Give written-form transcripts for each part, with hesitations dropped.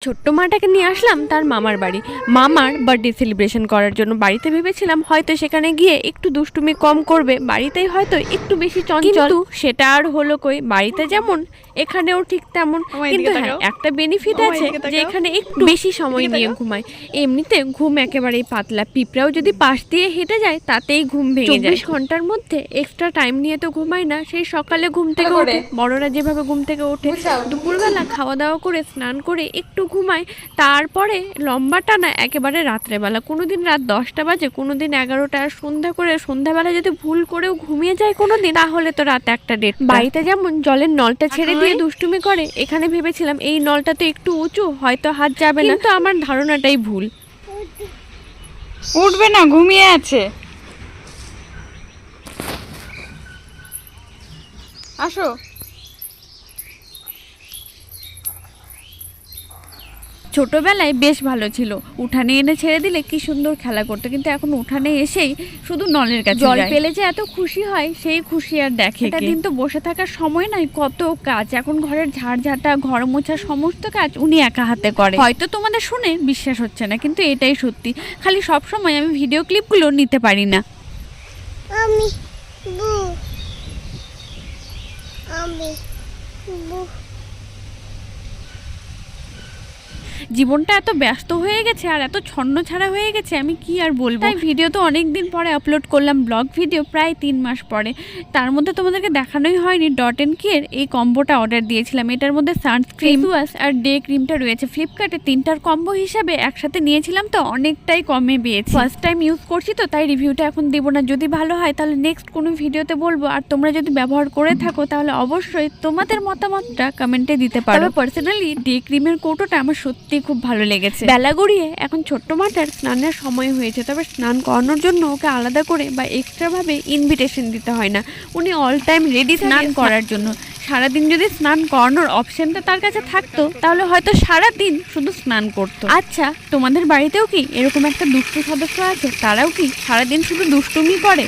ছোট্ট মাটাকে নিয়ে আসলাম তার মামার বাড়ি, মামার বার্থডে সেলিব্রেশন করার জন্য। বাড়িতে ভেবেছিলাম হয়তো সেখানে গিয়ে একটু দুষ্টুমি কম করবে, বাড়িতেই হয়তো একটু বেশি চঞ্চল, কিন্তু সেটা আর হলো কই। বাড়িতে যেমন এখানেও ঠিক তেমন, কিন্তু হ্যাঁ একটা বেনিফিট আছে যে এখানে একটু বেশি সময় নিয়ে ঘুমায়। এমনিতে ঘুম একেবারেই পাতলা, পিঁপড়াও যদি পাশ দিয়ে হেঁটে যায় তাতেই ঘুম ভেঙে যায়। 24 ঘন্টার মধ্যে এক্সট্রা টাইম নিয়ে তো ঘুমায় না। সেই সকালে ঘুম থেকে ওঠে, বড়রা যেভাবে ঘুম থেকে ওঠে, দুপুরবেলা খাওয়া দাওয়া করে স্নান করে একটু ঘুমায়, তারপরে লম্বা টানা একেবারে রাত্রেবেলা। কোনোদিন রাত 10টা বাজে, কোনোদিন 11টা, আর সন্ধ্যা করে সন্ধ্যাবেলা যদি ভুল করেও ঘুমিয়ে যায় কোনোদিন, তাহলে তো রাত 1টা 1:30। বাড়িতে যেমন জলের নলটা ছেড়ে দিয়ে দুষ্টুমি করে, এখানে ভেবেছিলাম এই নলটা তো একটু উঁচু, হয়তো হাত যাবে না, তো আমার ধারণাটাই ভুল। উঠবে না, ঘুমিয়ে আছে। আসো। ছোটবেলায় বেশ ভালো ছিল, উঠানে এনে ছেড়ে দিলে কি সুন্দর খেলা করতো, কিন্তু এখন উঠানে এসেই শুধু নলের কাছে জল পেলে যে এত খুশি হয়, সেই খুশি আর দেখে। এটা দিন তো বসে থাকার সময় নাই, কত কাজ। এখন ঘরের ঝাড়ঝাঁটা, ঘর মোছা, সমস্ত কাজ উনি একা হাতে করে। হয়তো তোমাদের শুনে বিশ্বাস হচ্ছে না, কিন্তু এটাই সত্যি। খালি সব সময় আমি ভিডিও ক্লিপগুলো নিতে পারি না। জীবনটা এত ব্যস্ত হয়ে গেছে আর এত ছন্ন ছাড়া হয়ে গেছে, আমি কি আর বলবো। তাই ভিডিও তো অনেক দিন পরে আপলোড করলাম, ব্লগ ভিডিও প্রায় 3 মাস পরে। তার মধ্যে তোমাদেরকে দেখানোই হয়নি ডট&কি এর এই কম্বোটা অর্ডার দিয়েছিলাম। এটার মধ্যে সানস্ক্রিন, ওয়াশ আর ডে ক্রিমটা রয়েছে। ফ্লিপকার্টে 3টার কম্বো হিসাবে একসাথে নিয়েছিলাম, তো অনেকটাই কমে পেয়েছি। ফার্স্ট টাইম ইউজ করছি তো, তাই রিভিউটা এখন দেবো না। যদি ভালো হয় তাহলে নেক্সট কোনো ভিডিওতে বলবো। আর তোমরা যদি ব্যবহার করে থাকো তাহলে অবশ্যই তোমাদের মতামতটা কমেন্টে দিতে পারো। তবে পার্সোনালি ডে ক্রিমের কৌটোটা আমার সত্যি খুব ভালো লেগেছে। বেলা গড়িয়ে এখন ছোট্ট মাটার স্নানের সময় হয়েছে, তবে স্নান করানোর জন্য ওকে আলাদা করে বা এক্সট্রা ভাবে ইনভিটেশন দিতে হয় না। উনি অল টাইম রেডি স্নান করার জন্য। সারাদিন যদি স্নান করানোর অপশনটা তার কাছে থাকতো, তাহলে হয়তো সারাদিন শুধু স্নান করতো। আচ্ছা, তোমাদের বাড়িতেও কি এরকম একটা দুষ্টু সদস্য আছে? তারাও কি সারাদিন শুধু দুষ্টুমি করে?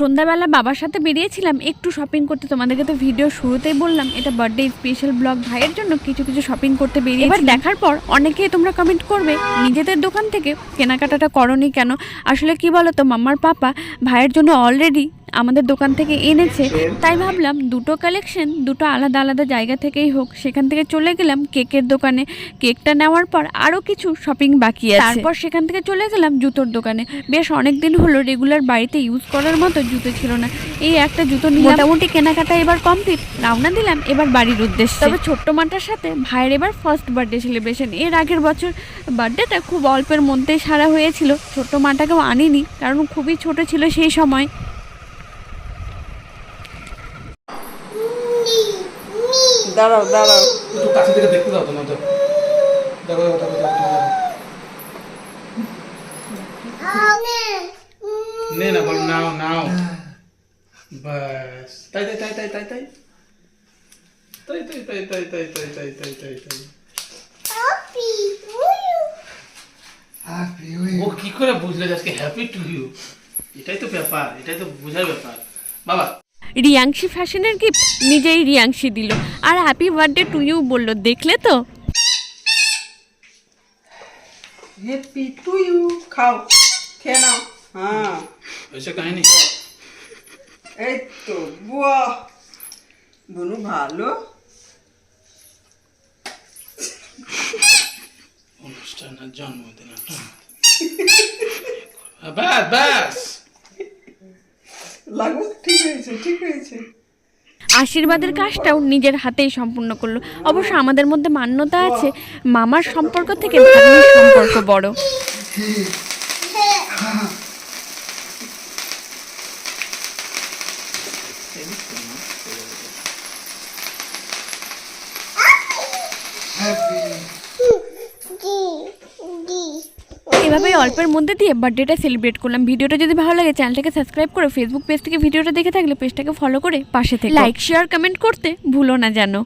সন্ধ্যাবেলা বাবার সাথে বেরিয়েছিলাম একটু শপিং করতে। তোমাদেরকে তো ভিডিও শুরুতেই বললাম এটা বার্থডে স্পেশাল ব্লগ। ভাইয়ের জন্য কিছু শপিং করতে বেরিয়ে, এবার দেখার পর অনেকেই তোমরা কমেন্ট করবে নিজেদের দোকান থেকে কেনাকাটাটা করনি কেন। আসলে কি বলো তো, মাম্মার পাপা ভাইয়ের জন্য অলরেডি আমাদের দোকান থেকে এনেছে, তাই ভাবলাম দুটো কালেকশন দুটো আলাদা আলাদা জায়গা থেকেই হোক। সেখান থেকে চলে গেলাম কেকের দোকানে। কেকটা নেওয়ার পর আরও কিছু শপিং বাকি আছে, তারপর সেখান থেকে চলে গেলাম জুতোর দোকানে। বেশ অনেক দিন হলো রেগুলার বাড়িতে ইউজ করার মতো জুতো ছিল না, এই একটা জুতো নিয়ে মোটামুটি কেনাকাটা এবার কমপ্লিট। রওনা দিলাম এবার বাড়ির উদ্দেশ্যে। তবে ছোট্ট মাটার সাথে ভাইয়ের এবার ফার্স্ট বার্থডে সেলিব্রেশন। এর আগের বছর বার্থডেটা খুব অল্পের মধ্যেই সারা হয়েছিল। ছোট্ট মাটাকেও আনিনি, কারণ খুবই ছোট ছিল সেই সময়। দাঁড়াও দাঁড়াও, একটু কাছে থেকে দেখতে দাও তোমার তো। দেখো দেখো দেখো দেখো নে না বল, নাও নাও, বাস। তাই তাই তাই তাই তাই তাই তাই তাই তাই তাই তাই তাই তাই তাই তাই তাই। ও কি করে বুঝলে আজকে হ্যাপি টু ইউ? এটাই তো ব্যাপার, এটাই তো বোঝার ব্যাপার বাবা। রিয়াংশি ফ্যাশনের গিফট নিজেই রিয়াংশি দিল, আর হ্যাপি বার্থডে টু ইউ বললো। দেখলে তো? Happy to you. খাও, খেয়ে নাও। হ্যাঁ, ऐसे कहीं नहीं। এই তো বাহ, বনু ভালো। অনুষ্ঠানের জন্মদিন ব্যাস ব্যাস লাগো, ঠিক হয়েছে ঠিক হয়েছে। আশীর্বাদের কাজটাও নিজের হাতেই সম্পূর্ণ করলো। অবশ্য আমাদের মধ্যে মান্যতা আছে মামার সম্পর্ক থেকে ভাগ্নির সম্পর্ক বড়। এভাবেই অল্পের মধ্যে দিয়ে বার্থডেটা সেলিব্রেট করলাম। ভিডিওটা যদি ভালো লাগে চ্যানেলটাকে সাবস্ক্রাইব করে ফেসবুক পেজ থেকে ভিডিওটা দেখে থাকলে পেজটাকে ফলো করে পাশে থেকে লাইক শেয়ার কমেন্ট করতে ভুলো না যেন।